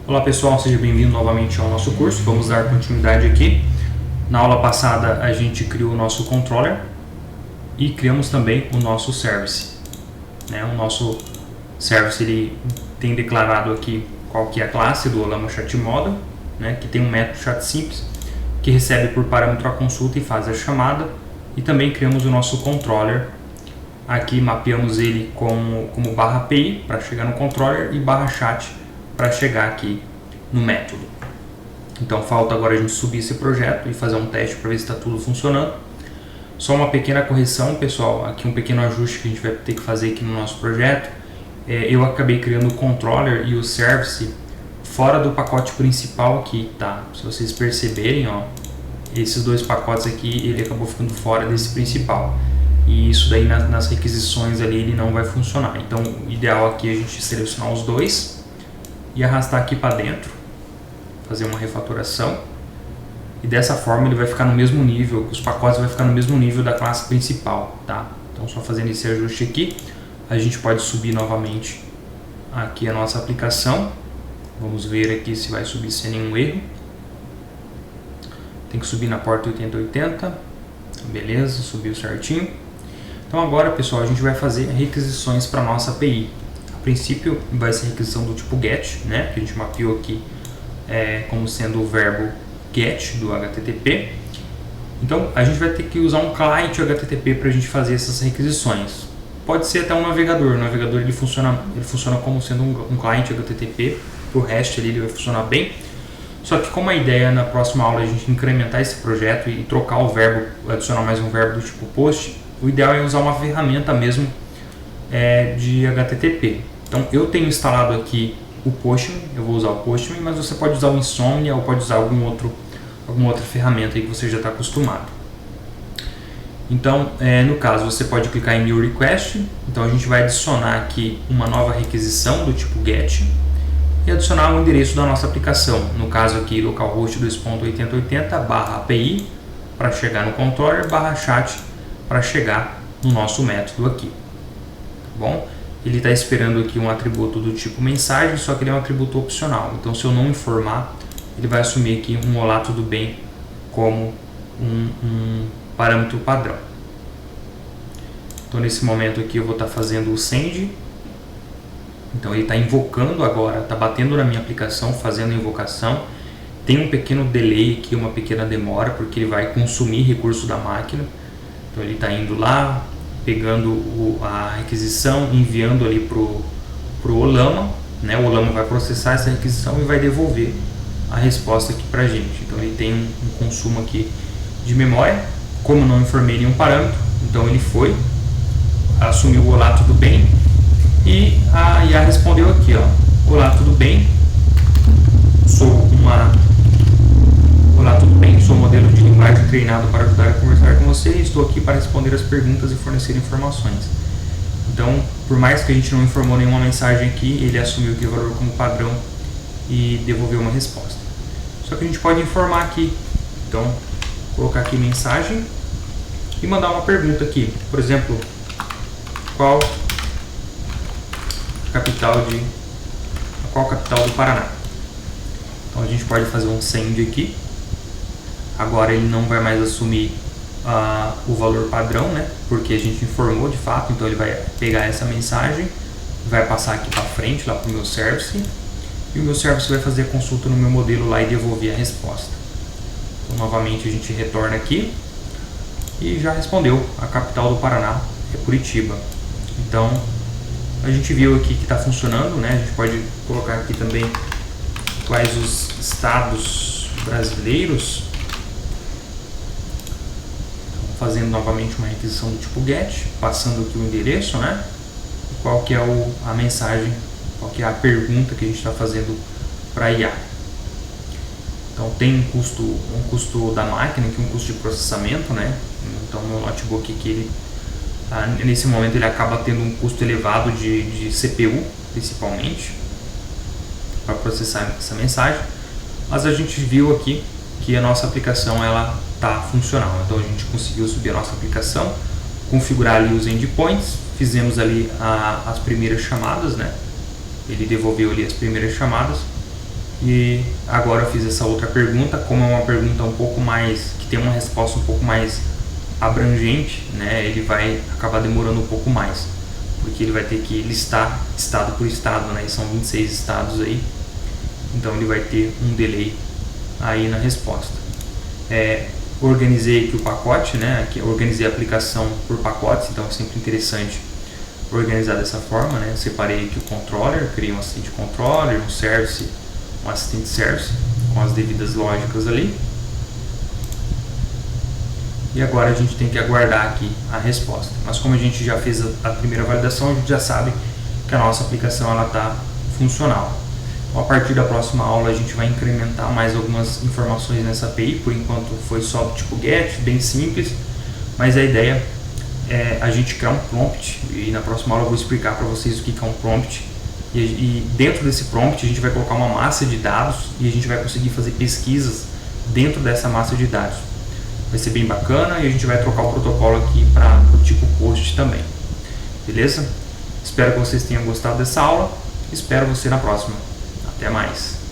Olá pessoal, seja bem-vindo novamente ao nosso curso. Vamos dar continuidade aqui. Na aula passada a gente criou o nosso controller e criamos também o nosso service. O nosso service ele tem declarado aqui qual que é a classe do Olama Chat Model, que tem um método chat simples que recebe por parâmetro a consulta e faz a chamada, e também criamos o nosso controller. Aqui mapeamos ele como /API para chegar no controller e /chat para chegar aqui no método. Então falta agora a gente subir esse projeto e fazer um teste para ver se está tudo funcionando. Só uma pequena correção, pessoal, aqui um pequeno ajuste que a gente vai ter que fazer aqui no nosso projeto. Eu acabei criando o controller e o service fora do pacote principal aqui, tá? Se vocês perceberem, ó, esses dois pacotes aqui, ele acabou ficando fora desse principal. E isso daí nas requisições ali ele não vai funcionar. Então o ideal aqui é a gente selecionar os dois e arrastar aqui para dentro, fazer uma refatoração, e dessa forma ele vai ficar no mesmo nível, os pacotes vai ficar no mesmo nível da classe principal, tá? Então só fazendo esse ajuste aqui, a gente pode subir novamente aqui a nossa aplicação. Vamos ver aqui se vai subir sem nenhum erro. Tem que subir na porta 8080, beleza, subiu certinho. Então agora, pessoal, a gente vai fazer requisições para nossa API. A princípio vai ser requisição do tipo GET, que a gente mapeou aqui como sendo o verbo GET do HTTP. Então a gente vai ter que usar um client HTTP para a gente fazer essas requisições. Pode ser até um navegador. O navegador ele funciona como sendo um client HTTP. O REST ali ele vai funcionar bem. Só que como a ideia na próxima aula é a gente incrementar esse projeto e trocar o verbo, adicionar mais um verbo do tipo POST, o ideal é usar uma ferramenta mesmo de HTTP. Então eu tenho instalado aqui o Postman, eu vou usar o Postman, mas você pode usar o Insomnia ou pode usar alguma outra ferramenta aí que você já está acostumado. Então, no caso, você pode clicar em New Request. Então a gente vai adicionar aqui uma nova requisição do tipo GET e adicionar o endereço da nossa aplicação. No caso aqui, localhost 2.8080/API para chegar no controller, /chat para chegar no nosso método aqui. Tá bom? Ele está esperando aqui um atributo do tipo mensagem, só que ele é um atributo opcional. Então, se eu não informar, ele vai assumir aqui um olá tudo bem como um parâmetro padrão. Então, nesse momento aqui, eu vou estar fazendo o send. Então, ele está invocando agora, está batendo na minha aplicação, fazendo a invocação. Tem um pequeno delay aqui, uma pequena demora, porque ele vai consumir recurso da máquina. Então, ele está indo lá, pegando a requisição, enviando ali pro Olama, o Olama vai processar essa requisição e vai devolver a resposta aqui pra gente. Então ele tem um consumo aqui de memória. Como não informei nenhum parâmetro, então ele foi, assumiu o olá tudo bem, e a IA respondeu aqui, ó: olá tudo bem, olá tudo bem, sou um modelo de linguagem treinado para ajudar a conversar com você e estou aqui para responder as perguntas e fornecer informações. Então, por mais que a gente não informou nenhuma mensagem aqui, ele assumiu aqui o valor como padrão e devolveu uma resposta. Só que a gente pode informar aqui. Então, colocar aqui mensagem e mandar uma pergunta aqui. Por exemplo, qual capital do Paraná? Então a gente pode fazer um send aqui. Agora ele não vai mais assumir o valor padrão, porque a gente informou de fato. Então ele vai pegar essa mensagem, vai passar aqui para frente, lá para o meu service, e o meu service vai fazer a consulta no meu modelo lá e devolver a resposta. Então novamente a gente retorna aqui e já respondeu: a capital do Paraná é Curitiba. Então a gente viu aqui que está funcionando, A gente pode colocar aqui também quais os estados brasileiros. Fazendo novamente uma requisição do tipo GET, passando aqui o endereço, qual que é a mensagem, qual que é a pergunta que a gente está fazendo para a IA. Então tem um custo da máquina, aqui um custo de processamento, Então meu notebook aqui, ele, nesse momento ele acaba tendo um custo elevado de CPU, principalmente, para processar essa mensagem. Mas a gente viu aqui que a nossa aplicação ela está funcional. Então a gente conseguiu subir a nossa aplicação, configurar ali os endpoints, fizemos ali as primeiras chamadas, Ele devolveu ali as primeiras chamadas E agora eu fiz essa outra pergunta, como é uma pergunta um pouco mais, que tem uma resposta um pouco mais abrangente, né, ele vai acabar demorando um pouco mais, porque ele vai ter que listar estado por estado, né, e são 26 estados aí, então ele vai ter um delay aí na resposta. Organizei aqui o pacote, né, aqui organizei a aplicação por pacotes, então é sempre interessante organizar dessa forma, né, separei aqui o controller, criei um assistente controller, um service, um assistente service, com as devidas lógicas ali. E agora a gente tem que aguardar aqui a resposta. Mas como a gente já fez a primeira validação, a gente já sabe que a nossa aplicação está funcional. Então, a partir da próxima aula a gente vai incrementar mais algumas informações nessa API. Por enquanto foi só do tipo GET, bem simples, mas a ideia é a gente criar um prompt, e na próxima aula eu vou explicar para vocês o que é um prompt. E dentro desse prompt a gente vai colocar uma massa de dados e a gente vai conseguir fazer pesquisas dentro dessa massa de dados. Vai ser bem bacana e a gente vai trocar o protocolo aqui para o tipo post também. Beleza? Espero que vocês tenham gostado dessa aula. Espero você na próxima. Até mais.